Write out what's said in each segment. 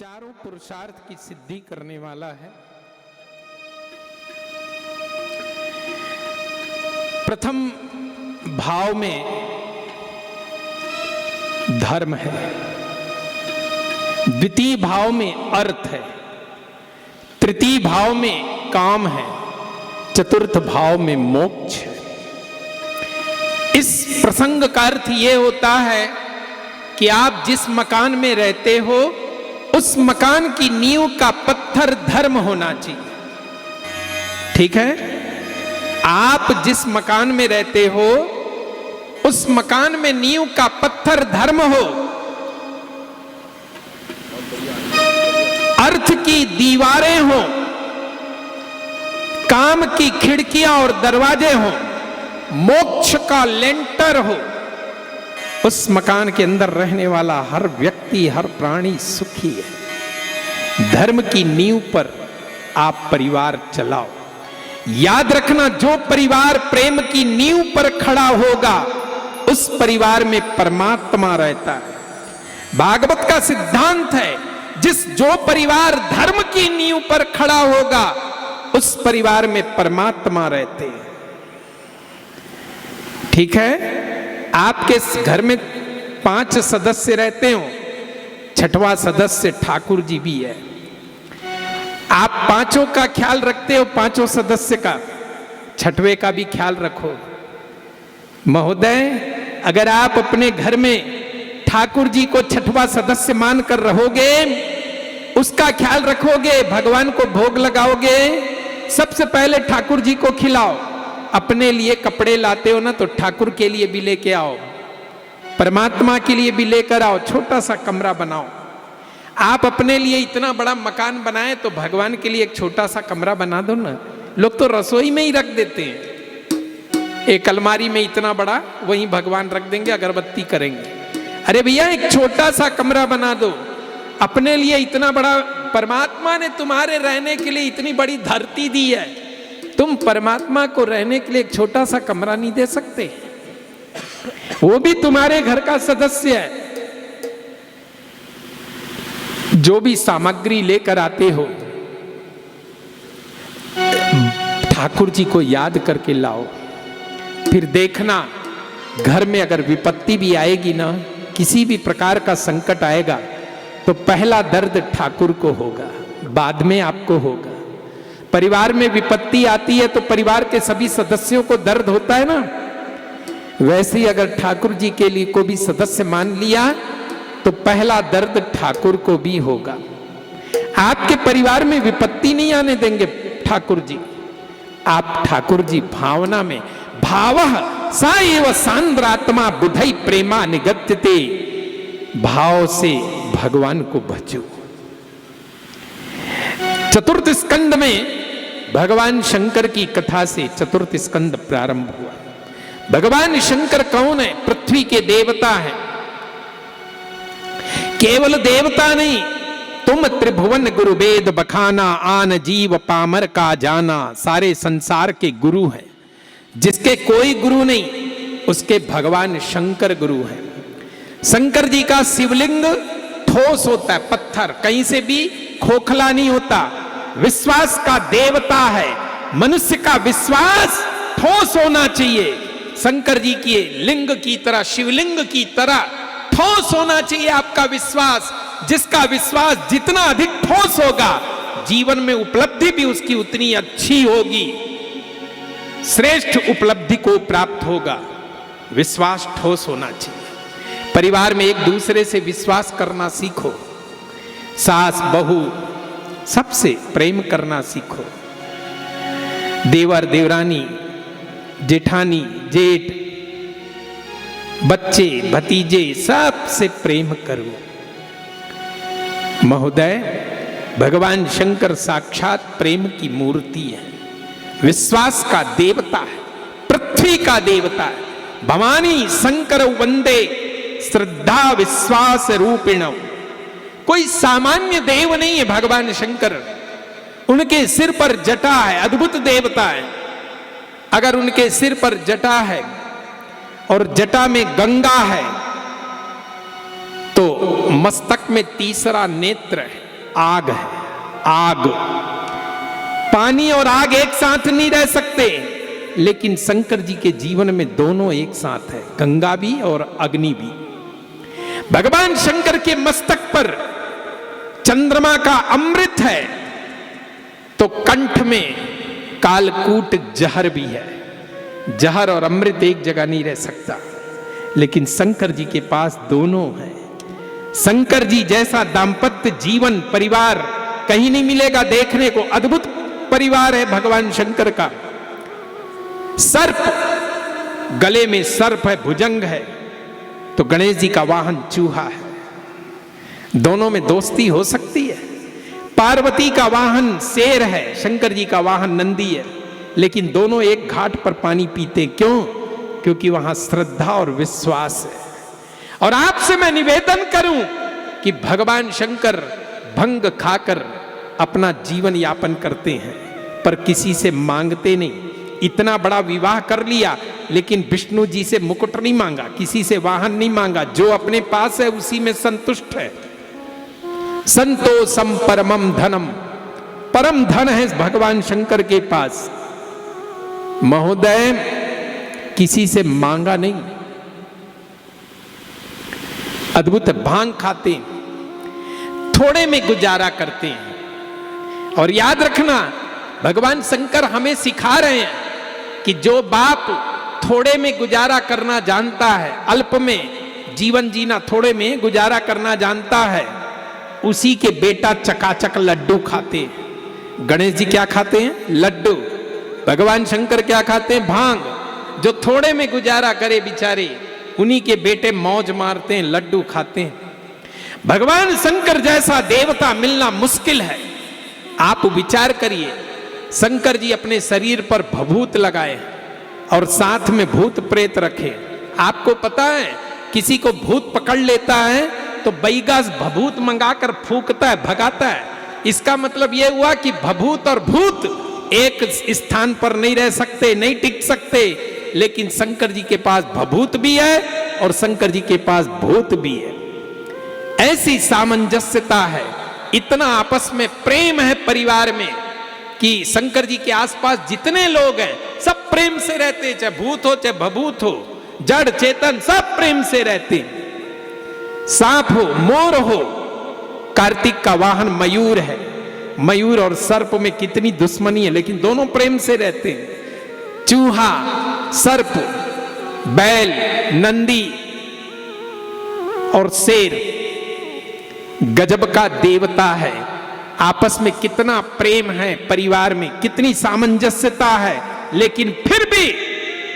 चारों पुरुषार्थ की सिद्धि करने वाला है। प्रथम भाव में धर्म है, द्वितीय भाव में अर्थ है, तृतीय भाव में काम है, चतुर्थ भाव में मोक्ष है। इस प्रसंग का अर्थ यह होता है कि आप जिस मकान में रहते हो उस मकान की नींव का पत्थर धर्म होना चाहिए। ठीक है, आप जिस मकान में रहते हो उस मकान में नींव का पत्थर धर्म हो, अर्थ की दीवारें हो, काम की खिड़कियां और दरवाजे हो, मोक्ष का लेंटर हो। उस मकान के अंदर रहने वाला हर व्यक्ति, हर प्राणी सुखी है। धर्म की नींव पर आप परिवार चलाओ। याद रखना, जो परिवार प्रेम की नींव पर खड़ा होगा उस परिवार में परमात्मा रहता है। भागवत का सिद्धांत है, जो परिवार धर्म की नींव पर खड़ा होगा उस परिवार में परमात्मा रहते हैं। ठीक है, आपके घर में 5 सदस्य रहते हो, छठवां सदस्य ठाकुर जी भी है। आप पांचों का ख्याल रखते हो, पांचों सदस्य का, छठवें का भी ख्याल रखो। महोदय, अगर आप अपने घर में ठाकुर जी को छठवां सदस्य मानकर रहोगे, उसका ख्याल रखोगे, भगवान को भोग लगाओगे, सबसे पहले ठाकुर जी को खिलाओ। अपने लिए कपड़े लाते हो ना, तो ठाकुर के लिए भी लेके आओ, परमात्मा के लिए भी लेकर आओ। छोटा सा कमरा बनाओ। आप अपने लिए इतना बड़ा मकान बनाए तो भगवान के लिए एक छोटा सा कमरा बना दो ना। लोग तो रसोई में ही रख देते हैं, एक अलमारी में इतना बड़ा, वहीं भगवान रख देंगे, अगरबत्ती करेंगे। अरे भैया, एक छोटा सा कमरा बना दो अपने लिए। इतना बड़ा परमात्मा ने तुम्हारे रहने के लिए इतनी बड़ी धरती दी है, तुम परमात्मा को रहने के लिए एक छोटा सा कमरा नहीं दे सकते? वो भी तुम्हारे घर का सदस्य है। जो भी सामग्री लेकर आते हो, ठाकुर जी को याद करके लाओ। फिर देखना, घर में अगर विपत्ति भी आएगी ना, किसी भी प्रकार का संकट आएगा, तो पहला दर्द ठाकुर को होगा, बाद में आपको होगा। परिवार में विपत्ति आती है तो परिवार के सभी सदस्यों को दर्द होता है ना। वैसे ही अगर ठाकुर जी के लिए को भी सदस्य मान लिया तो पहला दर्द ठाकुर को भी होगा। आपके परिवार में विपत्ति नहीं आने देंगे ठाकुर जी। आप ठाकुर जी भावना में, भावः सा एव सांद्रात्मा बुधई प्रेमा निगत्यते, भाव से भगवान को भजो। चतुर्थ स्कंद में भगवान शंकर की कथा से चतुर्थ स्कंद प्रारंभ हुआ। भगवान शंकर कौन है? पृथ्वी के देवता हैं। केवल देवता नहीं, तुम त्रिभुवन गुरु वेद बखाना, आन जीव पामर का जाना। सारे संसार के गुरु हैं। जिसके कोई गुरु नहीं, उसके भगवान शंकर गुरु हैं। शंकर जी का शिवलिंग ठोस होता है, पत्थर, कहीं से भी खोखला नहीं होता। विश्वास का देवता है। मनुष्य का विश्वास ठोस होना चाहिए। शंकर जी की लिंग की तरह, शिवलिंग की तरह ठोस होना चाहिए आपका विश्वास। जिसका विश्वास जितना अधिक ठोस होगा, जीवन में उपलब्धि भी उसकी उतनी अच्छी होगी, श्रेष्ठ उपलब्धि को प्राप्त होगा। विश्वास ठोस होना चाहिए। परिवार में एक दूसरे से विश्वास करना सीखो। सास बहू सबसे प्रेम करना सीखो। देवर देवरानी, जेठानी जेठ, बच्चे भतीजे, सबसे प्रेम करो। महोदय, भगवान शंकर साक्षात प्रेम की मूर्ति है। विश्वास का देवता है, पृथ्वी का देवता है। भवानी शंकर वंदे श्रद्धा विश्वास रूपिण। कोई सामान्य देव नहीं है भगवान शंकर। उनके सिर पर जटा है, अद्भुत देवता है। अगर उनके सिर पर जटा है और जटा में गंगा है तो मस्तक में तीसरा नेत्र है, आग है, आग। पानी और आग एक साथ नहीं रह सकते, लेकिन शंकर जी के जीवन में दोनों एक साथ है, गंगा भी और अग्नि भी। भगवान शंकर के मस्तक पर चंद्रमा का अमृत है, तो कंठ में कालकूट जहर भी है। जहर और अमृत एक जगह नहीं रह सकता, लेकिन शंकर जी के पास दोनों है। शंकर जी जैसा दाम्पत्य जीवन परिवार कहीं नहीं मिलेगा देखने को। अद्भुत परिवार है भगवान शंकर का। सर्प, गले में सर्प है, भुजंग है, तो गणेश जी का वाहन चूहा है। दोनों में दोस्ती हो सकती है। पार्वती का वाहन शेर है, शंकर जी का वाहन नंदी है, लेकिन दोनों एक घाट पर पानी पीते। क्यों? क्योंकि वहां श्रद्धा और विश्वास है। और आपसे मैं निवेदन करूं कि भगवान शंकर भंग खाकर अपना जीवन यापन करते हैं, पर किसी से मांगते नहीं। इतना बड़ा विवाह कर लिया, लेकिन विष्णु जी से मुकुट नहीं मांगा, किसी से वाहन नहीं मांगा। जो अपने पास है उसी में संतुष्ट है। संतोषम परमम धनम, परम धन है भगवान शंकर के पास। महोदय, किसी से मांगा नहीं। अद्भुत है। भांग खाते हैं, थोड़े में गुजारा करते हैं। और याद रखना, भगवान शंकर हमें सिखा रहे हैं कि जो बाप थोड़े में गुजारा करना जानता है, अल्प में जीवन जीना, थोड़े में गुजारा करना जानता है, उसी के बेटा चकाचक लड्डू खाते हैं। गणेश जी क्या खाते हैं? लड्डू। भगवान शंकर क्या खाते हैं? भांग। जो थोड़े में गुजारा करे बेचारे, उन्हीं के बेटे मौज मारते हैं, लड्डू खाते हैं। भगवान शंकर जैसा देवता मिलना मुश्किल है। आप विचार करिए, शंकर जी अपने शरीर पर भभूत लगाए और साथ में भूत प्रेत रखे। आपको पता है, किसी को भूत पकड़ लेता है तो बैगा भभूत मंगाकर फूंकता है, भगाता है। इसका मतलब यह हुआ कि भभूत और भूत एक स्थान पर नहीं रह सकते, नहीं टिक सकते। लेकिन शंकर जी के पास भभूत भी है और शंकर जी के पास भूत भी है। ऐसी सामंजस्यता है, इतना आपस में प्रेम है परिवार में कि शंकर जी के आसपास जितने लोग हैं सब प्रेम से रहते, चाहे भूत हो चाहे भभूत हो, जड़ चेतन सब प्रेम से रहते। सांप हो, मोर हो, कार्तिक का वाहन मयूर है। मयूर और सर्प में कितनी दुश्मनी है, लेकिन दोनों प्रेम से रहते हैं। चूहा, सर्प, बैल, नंदी और शेर गजब का देवता है। आपस में कितना प्रेम है परिवार में, कितनी सामंजस्यता है। लेकिन फिर भी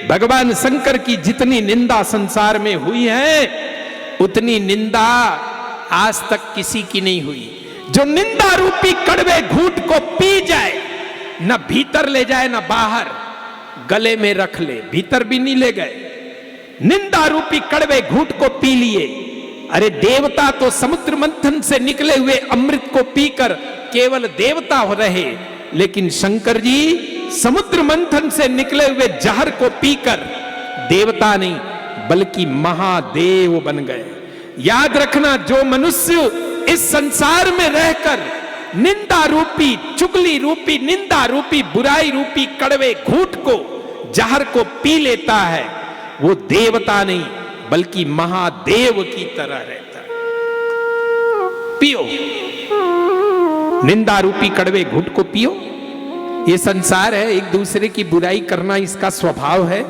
भगवान शंकर की जितनी निंदा संसार में हुई है, उतनी निंदा आज तक किसी की नहीं हुई। जो निंदा रूपी कड़वे घूंट को पी जाए, न भीतर ले जाए न बाहर, गले में रख ले, भीतर भी नहीं ले गए, निंदा रूपी कड़वे घूंट को पी लिए। अरे देवता तो समुद्र मंथन से निकले हुए अमृत को पीकर केवल देवता हो रहे, लेकिन शंकर जी समुद्र मंथन से निकले हुए जहर को पीकर देवता नहीं बल्कि महादेव बन गए। याद रखना, जो मनुष्य इस संसार में रहकर निंदा रूपी, चुगली रूपी, निंदा रूपी, बुराई रूपी कड़वे घूंट को, जहर को पी लेता है, वो देवता नहीं बल्कि महादेव की तरह रहता है। पियो, निंदा रूपी कड़वे घूंट को पियो। ये संसार है, एक दूसरे की बुराई करना इसका स्वभाव है।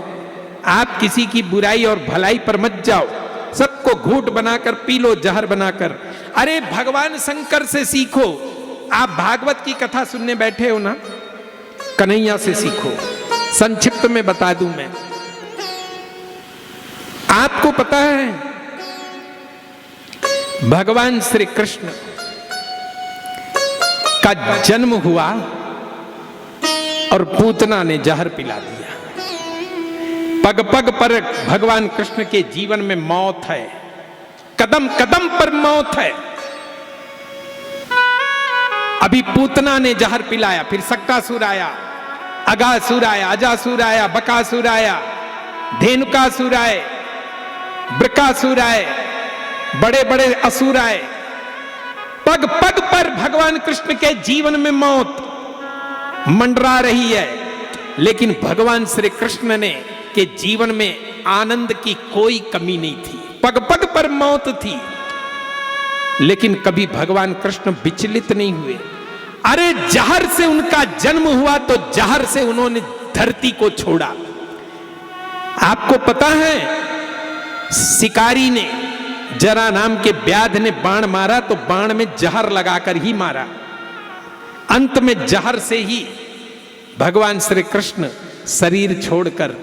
आप किसी की बुराई और भलाई पर मत जाओ, सबको घूंट बनाकर पी लो, जहर बनाकर। अरे भगवान शंकर से सीखो। आप भागवत की कथा सुनने बैठे हो ना, कन्हैया से सीखो। संक्षिप्त में बता दूं मैं, आपको पता है भगवान श्री कृष्ण का जन्म हुआ और पूतना ने जहर पिला दिया। पग पग पर भगवान कृष्ण के जीवन में मौत है, कदम कदम पर मौत है। अभी पूतना ने जहर पिलाया, फिर सक्कासुर आया, अगासुर आया, अजासुर आया, बकासुर आया, धेनुकासुर आए, बृकासुर आए, बड़े बड़े असुर आए, पग पग पर भगवान कृष्ण के जीवन में मौत मंडरा रही है, लेकिन भगवान श्री कृष्ण ने के जीवन में आनंद की कोई कमी नहीं थी। पग पग पर मौत थी, लेकिन कभी भगवान कृष्ण विचलित नहीं हुए। अरे जहर से उनका जन्म हुआ तो जहर से उन्होंने धरती को छोड़ा। आपको पता है, शिकारी ने, जरा नाम के व्याध ने बाण मारा तो बाण में जहर लगाकर ही मारा। अंत में जहर से ही भगवान श्री कृष्ण शरीर छोड़कर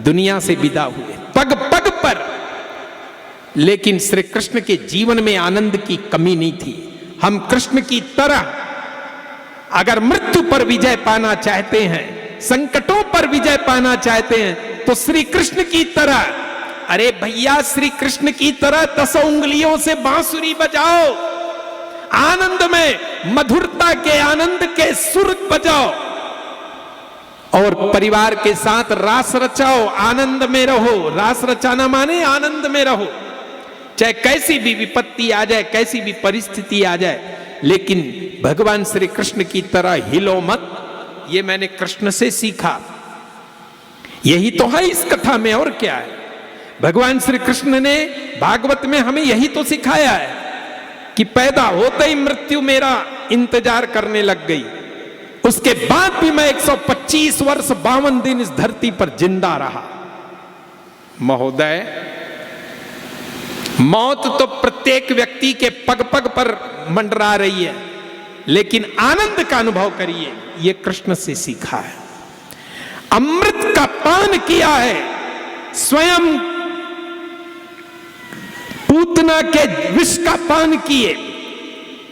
दुनिया से विदा हुए, पग पग पर। लेकिन श्री कृष्ण के जीवन में आनंद की कमी नहीं थी। हम कृष्ण की तरह अगर मृत्यु पर विजय पाना चाहते हैं, संकटों पर विजय पाना चाहते हैं, तो श्री कृष्ण की तरह, अरे भैया श्री कृष्ण की तरह 10 उंगलियों से बांसुरी बजाओ, आनंद में मधुरता के आनंद के सुर बजाओ और परिवार के साथ रास रचाओ, आनंद में रहो। रास रचाना माने आनंद में रहो, चाहे कैसी भी विपत्ति आ जाए, कैसी भी परिस्थिति आ जाए, लेकिन भगवान श्री कृष्ण की तरह हिलो मत। ये मैंने कृष्ण से सीखा। यही तो है इस कथा में, और क्या है। भगवान श्री कृष्ण ने भागवत में हमें यही तो सिखाया है कि पैदा होते ही मृत्यु मेरा इंतजार करने लग गई, उसके बाद भी मैं 125 वर्ष 52 दिन इस धरती पर जिंदा रहा। महोदय, मौत तो प्रत्येक व्यक्ति के पग पग पर मंडरा रही है, लेकिन आनंद का अनुभव करिए, यह कृष्ण से सीखा है। अमृत का पान किया है, स्वयं पूतना के विष का पान किए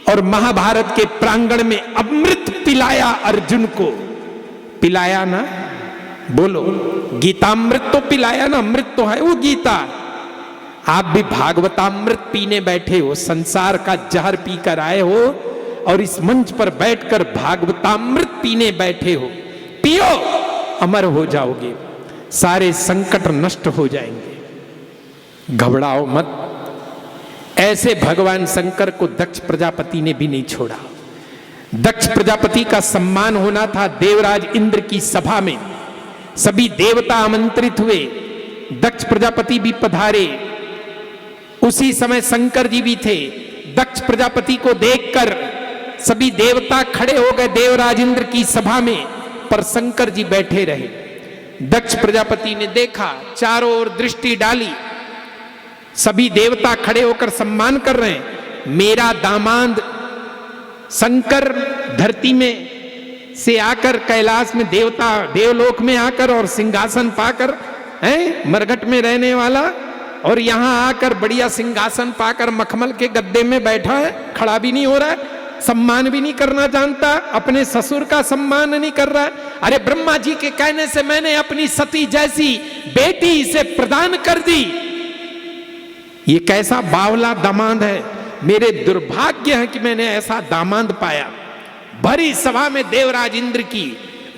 और महाभारत के प्रांगण में अमृत पिलाया अर्जुन को। पिलाया ना, बोलो, गीतामृत तो पिलाया ना, अमृत तो है वो गीता। आप भी भागवतामृत पीने बैठे हो, संसार का जहर पीकर आए हो और इस मंच पर बैठकर भागवतामृत पीने बैठे हो। पियो, अमर हो जाओगे, सारे संकट नष्ट हो जाएंगे। घबराओ मत। ऐसे भगवान शंकर को दक्ष प्रजापति ने भी नहीं छोड़ा। दक्ष प्रजापति का सम्मान होना था देवराज इंद्र की सभा में, सभी देवता आमंत्रित हुए, दक्ष प्रजापति भी पधारे। उसी समय शंकर जी भी थे। दक्ष प्रजापति को देखकर सभी देवता खड़े हो गए देवराज इंद्र की सभा में, पर शंकर जी बैठे रहे। दक्ष प्रजापति ने देखा, चारों ओर दृष्टि डाली, सभी देवता खड़े होकर सम्मान कर रहे हैं। मेरा दामाद शंकर धरती में से आकर कैलाश में देवता देवलोक में आकर और सिंहासन पाकर, हैं मरघट में रहने वाला, और यहां आकर बढ़िया सिंहासन पाकर मखमल के गद्दे में बैठा है, खड़ा भी नहीं हो रहा है, सम्मान भी नहीं करना जानता, अपने ससुर का सम्मान नहीं कर रहा है। अरे ब्रह्मा जी के कहने से मैंने अपनी सती जैसी बेटी इसे प्रदान कर दी। ये कैसा बावला दामाद है, मेरे दुर्भाग्य है कि मैंने ऐसा दामाद पाया। भरी सभा में देवराज इंद्र की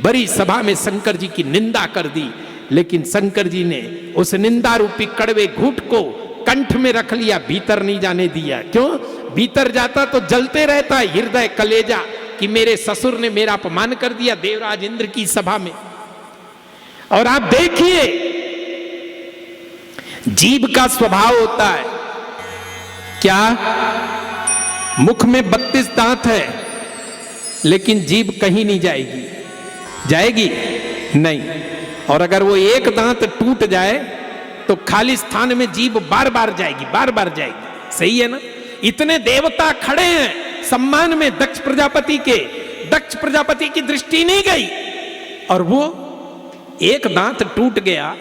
भरी सभा में शंकर जी की निंदा कर दी, लेकिन शंकर जी ने उस निंदा रूपी कड़वे घूंट को कंठ में रख लिया, भीतर नहीं जाने दिया। क्यों? भीतर जाता तो जलते रहता हृदय कलेजा कि मेरे ससुर ने मेरा अपमान कर दिया देवराज इंद्र की सभा में। और आप देखिए, जीभ का स्वभाव होता है क्या? मुख में 32 दांत है, लेकिन जीभ कहीं नहीं जाएगी। जाएगी? नहीं। और अगर वो एक दांत टूट जाए तो खाली स्थान में जीभ बार बार जाएगी, बार बार जाएगी। सही है ना? इतने देवता खड़े हैं सम्मान में दक्ष प्रजापति के, दक्ष प्रजापति की दृष्टि नहीं गई और वो एक दांत टूट गया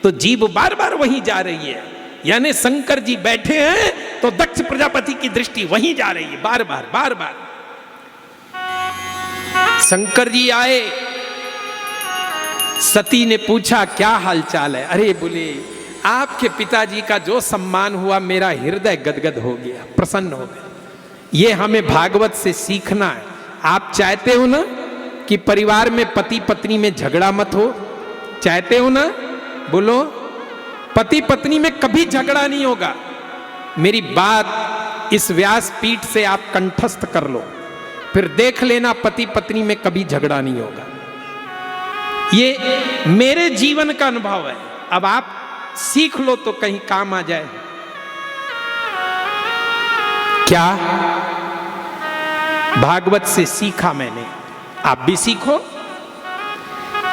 तो जीभ बार बार वहीं जा रही है। यानी शंकर जी बैठे हैं तो दक्ष प्रजापति की दृष्टि वहीं जा रही है, बार बार बार बार। शंकर जी आए, सती ने पूछा क्या हालचाल है? अरे बोले, आपके पिताजी का जो सम्मान हुआ मेरा हृदय गदगद हो गया, प्रसन्न हो गया। ये हमें भागवत से सीखना है। आप चाहते हो ना कि परिवार में पति पत्नी में झगड़ा मत हो? चाहते हो ना? बोलो। पति पत्नी में कभी झगड़ा नहीं होगा। मेरी बात इस व्यासपीठ से आप कंठस्थ कर लो, फिर देख लेना पति पत्नी में कभी झगड़ा नहीं होगा। ये मेरे जीवन का अनुभव है, अब आप सीख लो तो कहीं काम आ जाए। क्या भागवत से सीखा मैंने, आप भी सीखो।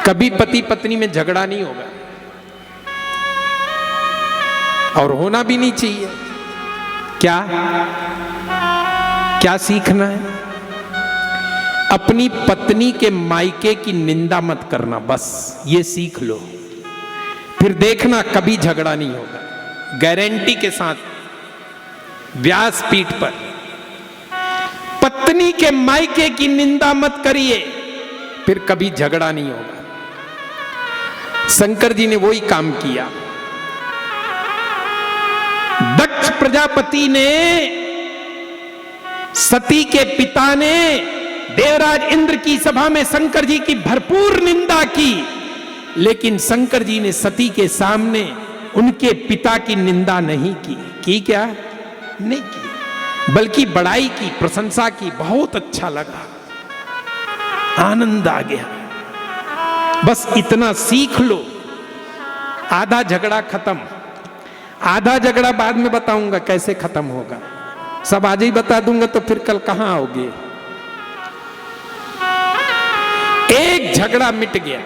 कभी पति पत्नी में झगड़ा नहीं होगा और होना भी नहीं चाहिए। क्या क्या सीखना है? अपनी पत्नी के मायके की निंदा मत करना, बस ये सीख लो, फिर देखना कभी झगड़ा नहीं होगा, गारंटी के साथ। व्यासपीठ पर पत्नी के मायके की निंदा मत करिए, फिर कभी झगड़ा नहीं होगा। शंकर जी ने वही काम किया। दक्ष प्रजापति ने, सती के पिता ने देवराज इंद्र की सभा में शंकर जी की भरपूर निंदा की, लेकिन शंकर जी ने सती के सामने उनके पिता की निंदा नहीं की। क्या नहीं की, बल्कि बड़ाई की, प्रशंसा की। बहुत अच्छा लगा, आनंद आ गया। बस इतना सीख लो, आधा झगड़ा खत्म। आधा झगड़ा बाद में बताऊंगा कैसे खत्म होगा, सब आज ही बता दूंगा तो फिर कल कहां आओगे। एक झगड़ा मिट गया,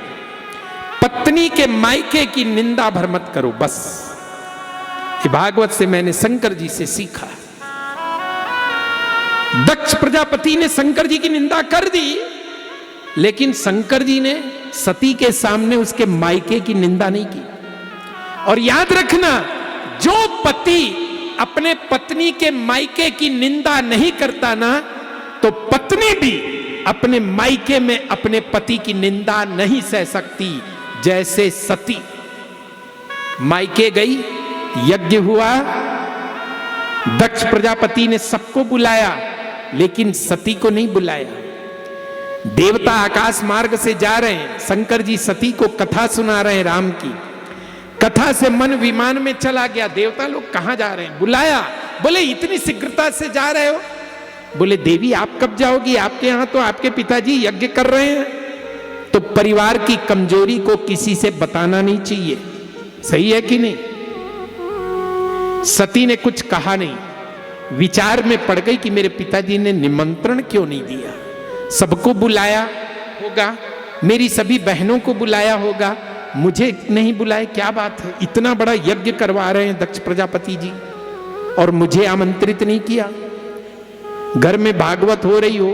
पत्नी के मायके की निंदा भर मत करो, बस। ये भागवत से मैंने शंकर जी से सीखा। दक्ष प्रजापति ने शंकर जी की निंदा कर दी, लेकिन शंकर जी ने सती के सामने उसके मायके की निंदा नहीं की। और याद रखना, जो पति अपने पत्नी के मायके की निंदा नहीं करता ना, तो पत्नी भी अपने मायके में अपने पति की निंदा नहीं सह सकती। जैसे सती मायके गई, यज्ञ हुआ, दक्ष प्रजापति ने सबको बुलाया, लेकिन सती को नहीं बुलाया। देवता आकाश मार्ग से जा रहे हैं, शंकर जी सती को कथा सुना रहे हैं राम की। कथा से मन विमान में चला गया। देवता लोग कहां जा रहे हैं? बुलाया, बोले इतनी शीघ्रता से जा रहे हो? बोले देवी आप कब जाओगी, आपके यहां तो आपके पिताजी यज्ञ कर रहे हैं। तो परिवार की कमजोरी को किसी से बताना नहीं चाहिए, सही है कि नहीं? सती ने कुछ कहा नहीं, विचार में पड़ गई कि मेरे पिताजी ने निमंत्रण क्यों नहीं दिया। सबको बुलाया होगा, मेरी सभी बहनों को बुलाया होगा, मुझे नहीं बुलाए, क्या बात है? इतना बड़ा यज्ञ करवा रहे हैं दक्ष प्रजापति जी और मुझे आमंत्रित नहीं किया। घर में भागवत हो रही हो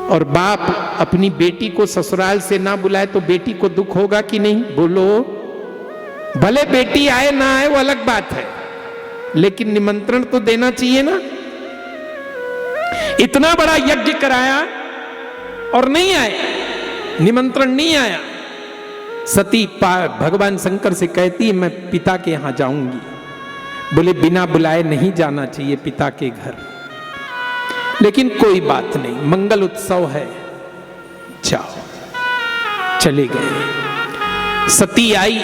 और बाप अपनी बेटी को ससुराल से ना बुलाए तो बेटी को दुख होगा कि नहीं? बोलो। भले बेटी आए ना आए वो अलग बात है, लेकिन निमंत्रण तो देना चाहिए ना। इतना बड़ा यज्ञ कराया और नहीं आए, निमंत्रण नहीं आया। सती भगवान शंकर से कहती है मैं पिता के यहां जाऊंगी। बोले बिना बुलाए नहीं जाना चाहिए पिता के घर, लेकिन कोई बात नहीं, मंगल उत्सव है, जाओ। चले गए। सती आई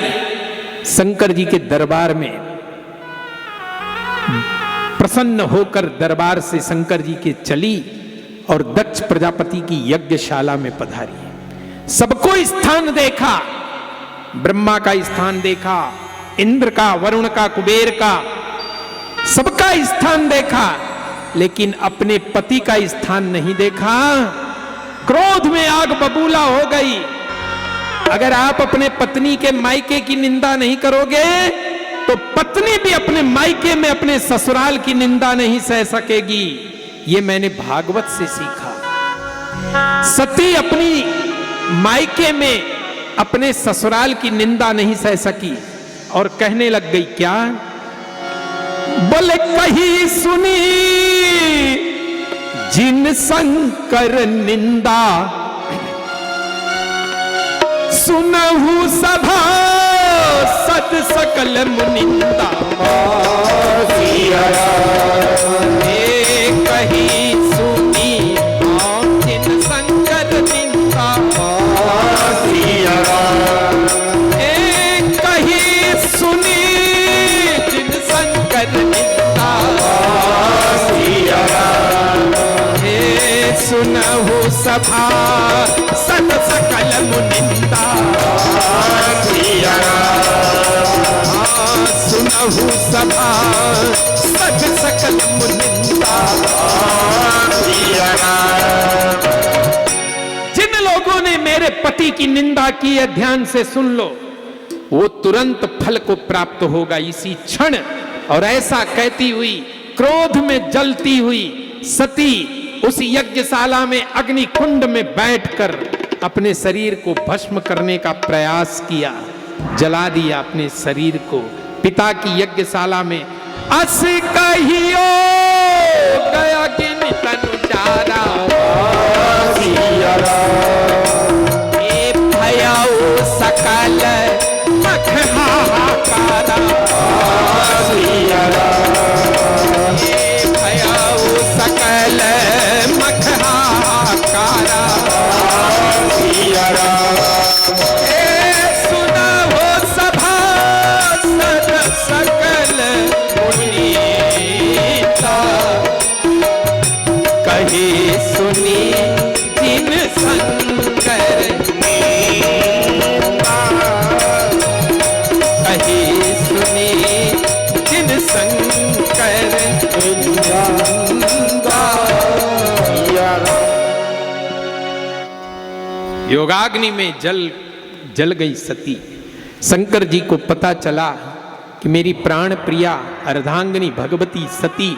शंकर जी के दरबार में, प्रसन्न होकर दरबार से शंकर जी के चली और दक्ष प्रजापति की यज्ञशाला में पधारी। सबको स्थान देखा, ब्रह्मा का स्थान देखा, इंद्र का, वरुण का, कुबेर का, सबका स्थान देखा, लेकिन अपने पति का स्थान नहीं देखा। क्रोध में आग बबूला हो गई। अगर आप अपने पत्नी के मायके की निंदा नहीं करोगे तो पत्नी भी अपने मायके में अपने ससुराल की निंदा नहीं सह सकेगी। ये मैंने भागवत से सीखा। सती अपनी मायके में अपने ससुराल की निंदा नहीं सह सकी और कहने लग गई, क्या? बोले कही सुनी जिन शंकर निंदा, सुनहु सभा सद सकल मुनिंदा। कही सुनी जिन शंकर निंदा, कही सुनी जिन शंकर निंदा, सुनहु सभा सद सकल मुनिंदा, सुनहु सभा सद सकल मुनिंदा। जिन लोगों ने मेरे पति की निंदा की है, ध्यान से सुन लो, वो तुरंत फल को प्राप्त होगा इसी क्षण। और ऐसा कहती हुई क्रोध में जलती हुई सती उस यज्ञशाला में अग्नि कुंड में बैठकर अपने शरीर को भस्म करने का प्रयास किया, जला दिया अपने शरीर को पिता की यज्ञशाला में। अस कहियो गया किन तनु चारा, ए भयाओ सकल मख हाहाकारा, ए भयाओ सकल मख हाहाकारा। ए सुनहु सभा सद सकल मुनीता, कहे सुनी जिन शंकर नीता, कहे सुनी जिन शंकर नीता। योगाग्नि में जल गई सती। शंकर जी को पता चला कि मेरी प्राण प्रिया अर्धांगिनी भगवती सती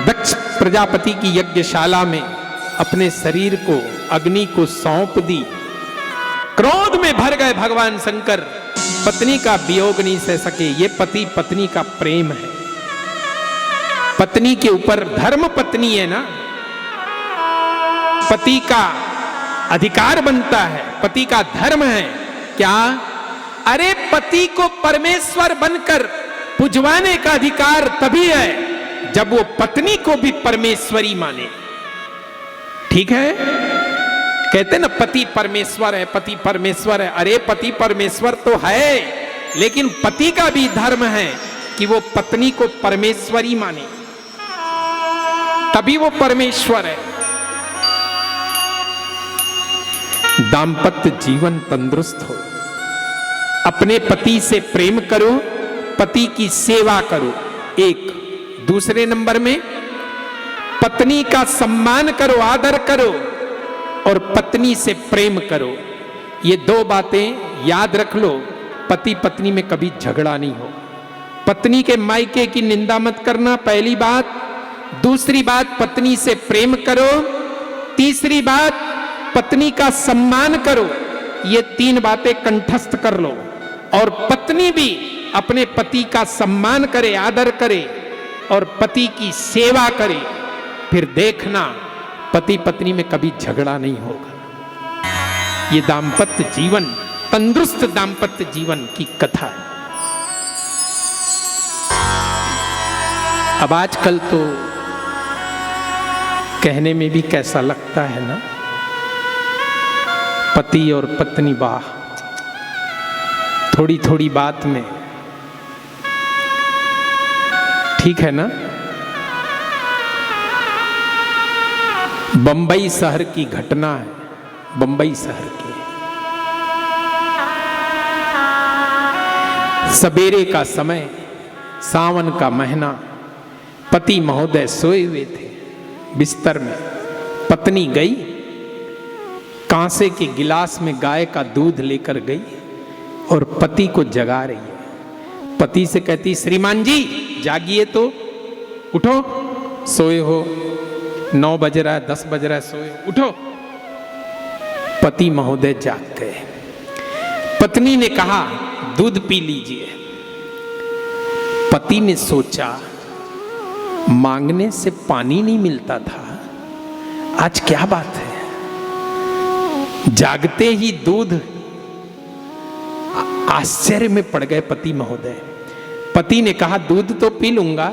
दक्ष प्रजापति की यज्ञशाला में अपने शरीर को अग्नि को सौंप दी। क्रोध में भर गए भगवान शंकर, पत्नी का वियोग नहीं सह सके। ये पति पत्नी का प्रेम है, पत्नी के ऊपर धर्म पत्नी है ना, पति का अधिकार बनता है, पति का धर्म है। क्या? अरे पति को परमेश्वर बनकर पुजवाने का अधिकार तभी है जब वो पत्नी को भी परमेश्वरी माने। ठीक है, कहते ना पति परमेश्वर है, पति परमेश्वर है। अरे पति परमेश्वर तो है, लेकिन पति का भी धर्म है कि वो पत्नी को परमेश्वरी माने, तभी वो परमेश्वर है। दाम्पत्य जीवन तंदुरुस्त हो, अपने पति से प्रेम करो, पति की सेवा करो। एक दूसरे नंबर में पत्नी का सम्मान करो, आदर करो और पत्नी से प्रेम करो। ये दो बातें याद रख लो, पति पत्नी में कभी झगड़ा नहीं हो। पत्नी के मायके की निंदा मत करना, पहली बात। दूसरी बात, पत्नी से प्रेम करो। तीसरी बात, पत्नी का सम्मान करो। ये तीन बातें कंठस्थ कर लो और पत्नी भी अपने पति का सम्मान करे, आदर करे और पति की सेवा करे। फिर देखना पति पत्नी में कभी झगड़ा नहीं होगा। ये दाम्पत्य जीवन, तंदुरुस्त दाम्पत्य जीवन की कथा है। अब आजकल तो कहने में भी कैसा लगता है ना, पति और पत्नी, वाह, थोड़ी थोड़ी बात में। ठीक है ना। बंबई शहर की घटना है, बंबई शहर की। सवेरे का समय, सावन का महीना, पति महोदय सोए हुए थे बिस्तर में। पत्नी गई, कांसे के गिलास में गाय का दूध लेकर गई और पति को जगा रही है। पति से कहती, श्रीमान जी जागिए तो, उठो, सोए हो, 9 बज रहा है, 10 बज रहा है, सोए, उठो। पति महोदय जाग गए। पत्नी ने कहा, दूध पी लीजिए। पति ने सोचा, मांगने से पानी नहीं मिलता था, आज क्या बात है। जागते ही दूध। आश्चर्य में पड़ गए पति महोदय। पति ने कहा, दूध तो पी लूंगा,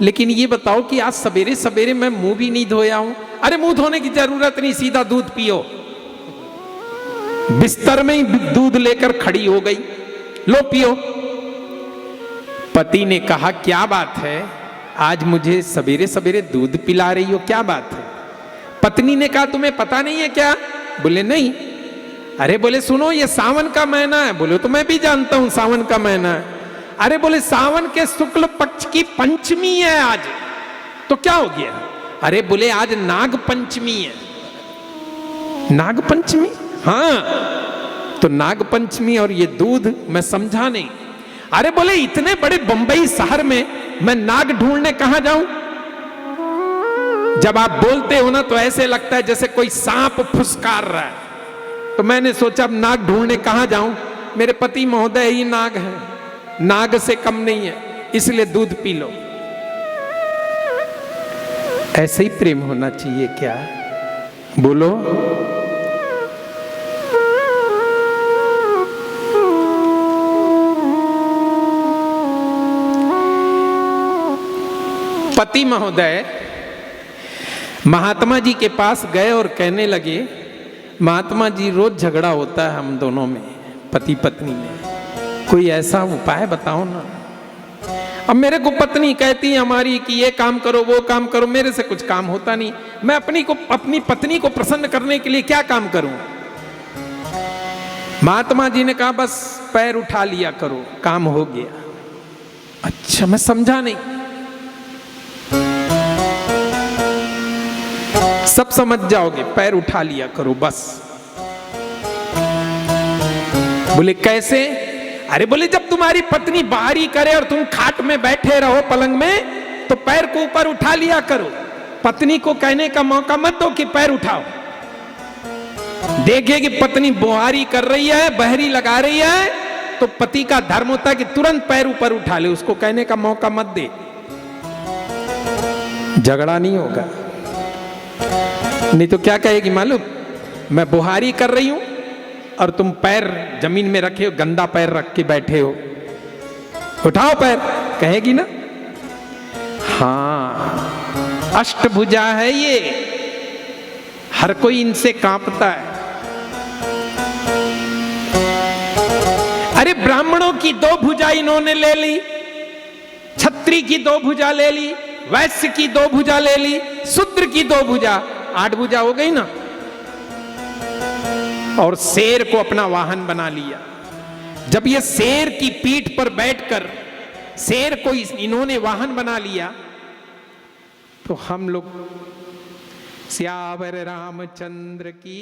लेकिन ये बताओ कि आज सवेरे सवेरे मैं मुंह भी नहीं धोया हूं। अरे मुंह धोने की जरूरत नहीं, सीधा दूध पियो। बिस्तर में ही दूध लेकर खड़ी हो गई, लो पियो। पति ने कहा, क्या बात है, आज मुझे सवेरे सवेरे दूध पिला रही हो, क्या बात है। पत्नी ने कहा तुम्हें पता नहीं है क्या? बोले नहीं। अरे बोले सुनो ये सावन का महीना है। बोले तो मैं भी जानता हूं सावन का महीना है। अरे बोले सावन के शुक्ल पक्ष की पंचमी है आज, तो क्या हो गया? अरे बोले आज नाग पंचमी है। नाग पंचमी? हाँ। तो नाग पंचमी और ये दूध मैं समझा नहीं। अरे बोले इतने बड़े बंबई शहर में मैं नाग ढूंढने कहां जाऊं? जब आप बोलते हो ना तो ऐसे लगता है जैसे कोई सांप फुसकार रहा है। तो मैंने सोचा अब नाग ढूंढने कहां जाऊं? मेरे पति महोदय ही नाग है, नाग से कम नहीं है, इसलिए दूध पी लो। ऐसे ही प्रेम होना चाहिए क्या? बोलो। पति महोदय महात्मा जी के पास गए और कहने लगे, महात्मा जी रोज झगड़ा होता है हम दोनों में, पति पत्नी में, कोई ऐसा उपाय बताओ ना। अब मेरे को पत्नी कहती है हमारी कि ये काम करो वो काम करो, मेरे से कुछ काम होता नहीं। मैं अपनी पत्नी को प्रसन्न करने के लिए क्या काम करूं? महात्मा जी ने कहा बस पैर उठा लिया करो, काम हो गया। अच्छा, मैं समझा नहीं। सब समझ जाओगे, पैर उठा लिया करो बस। बोले कैसे? अरे बोले जब तुम्हारी पत्नी बाहरी करे और तुम खाट में बैठे रहो पलंग में, तो पैर को ऊपर उठा लिया करो। पत्नी को कहने का मौका मत दो कि पैर उठाओ। देखिए कि पत्नी बुहारी कर रही है, बहरी लगा रही है, तो पति का धर्म होता है कि तुरंत पैर ऊपर उठा ले, उसको कहने का मौका मत दे। झगड़ा नहीं होगा। नहीं तो क्या कहेगी मालूम? मैं बुहारी कर रही हूं और तुम पैर जमीन में रखे हो, गंदा पैर रख के बैठे हो, उठाओ पैर, कहेगी ना? हाँ, अष्टभुजा है ये, हर कोई इनसे कांपता है। अरे ब्राह्मणों की 2 भुजा इन्होंने ले ली, क्षत्रिय की 2 भुजा ले ली, वैश्य की 2 भुजा ले ली, शूद्र की 2 भुजा, 8 भुजा हो गई ना। और शेर को अपना वाहन बना लिया। जब ये शेर की पीठ पर बैठकर शेर को इन्होंने वाहन बना लिया, तो हम लोग श्यावर रामचंद्र की